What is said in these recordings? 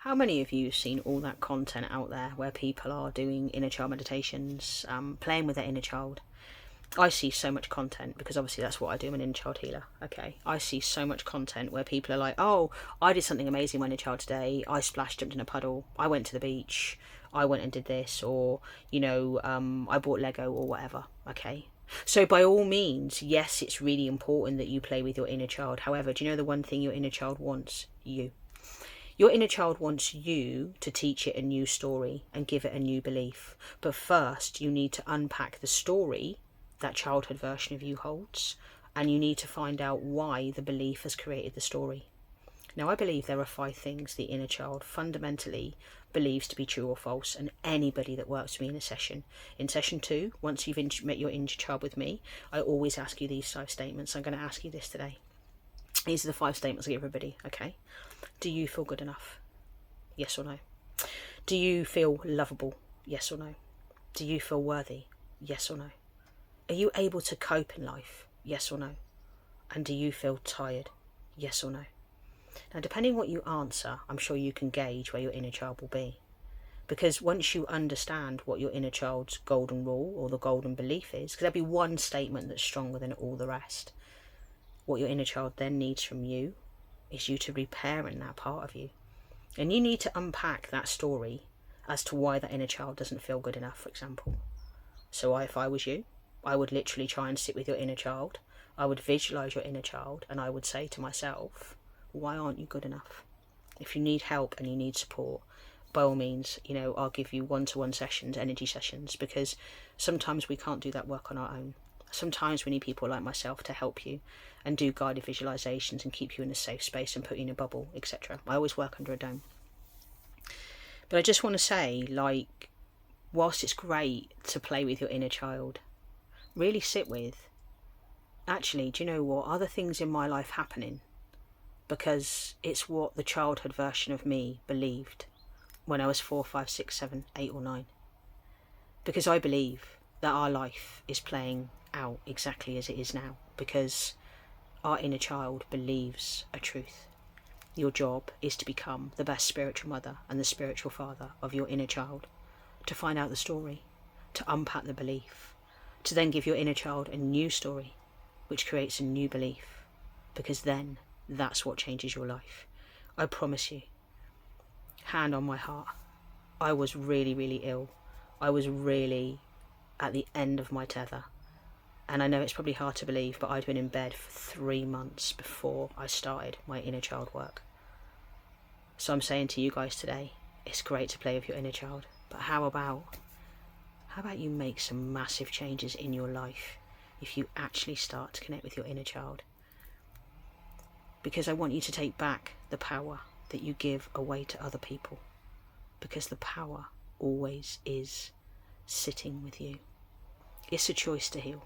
How many of you have seen all that content out there where people are doing inner child meditations, playing with their inner child? I see so much content, because obviously that's what I do, I'm an inner child healer, okay? I see so much content where people are like, oh, I did something amazing with my inner child today, I splashed, jumped in a puddle, I went to the beach, I went and did this, or, I bought Lego or whatever, okay? So by all means, yes, it's really important that you play with your inner child. However, do you know the one thing your inner child wants? You. Your inner child wants you to teach it a new story and give it a new belief. But first, you need to unpack the story that childhood version of you holds, and you need to find out why the belief has created the story. Now, I believe there are 5 things the inner child fundamentally believes to be true or false, and anybody that works with me in session 2, once you've met your inner child with me, I always ask you these 5 statements. I'm going to ask you this today. These are the 5 statements I give everybody, okay? Do you feel good enough? Yes or no? Do you feel lovable? Yes or no? Do you feel worthy? Yes or no? Are you able to cope in life? Yes or no? And do you feel tired? Yes or no? Now, depending what you answer, I'm sure you can gauge where your inner child will be. Because once you understand what your inner child's golden rule or the golden belief is, because there'll be one statement that's stronger than all the rest, what your inner child then needs from you is you to reparent that part of you. And you need to unpack that story as to why that inner child doesn't feel good enough, for example. So if I was you, I would literally try and sit with your inner child. I would visualize your inner child, and I would say to myself, why aren't you good enough? If you need help and you need support, by all means, I'll give you one-to-one sessions, energy sessions, because sometimes we can't do that work on our own. Sometimes we need people like myself to help you and do guided visualizations and keep you in a safe space and put you in a bubble, etc. I always work under a dome. But I just want to say, whilst it's great to play with your inner child, really sit with, actually, do you know what? Are there things in my life happening because it's what the childhood version of me believed when I was 4, 5, 6, 7, 8 or 9? Because I believe that our life is playing out exactly as it is now, because our inner child believes a truth. Your job is to become the best spiritual mother and the spiritual father of your inner child, to find out the story, to unpack the belief, to then give your inner child a new story, which creates a new belief, because then that's what changes your life. I promise you, hand on my heart, I was really, really ill. I was really at the end of my tether. And I know it's probably hard to believe, but I'd been in bed for 3 months before I started my inner child work. So I'm saying to you guys today, it's great to play with your inner child, but how about you make some massive changes in your life if you actually start to connect with your inner child? Because I want you to take back the power that you give away to other people, because the power always is sitting with you. It's a choice to heal.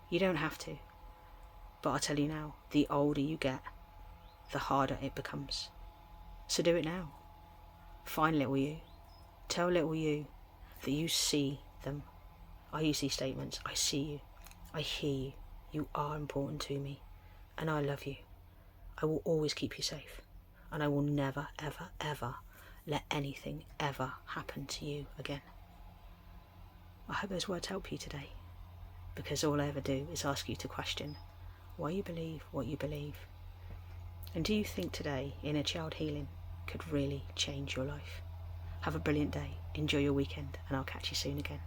You don't have to. But I'll tell you now, the older you get, the harder it becomes. So do it now. Find little you. Tell little you that you see them. I use these statements. I see you. I hear you. You are important to me. And I love you. I will always keep you safe. And I will never, ever, ever let anything ever happen to you again. I hope those words help you today, because all I ever do is ask you to question why you believe what you believe. And do you think today inner child healing could really change your life? Have a brilliant day, enjoy your weekend, and I'll catch you soon again.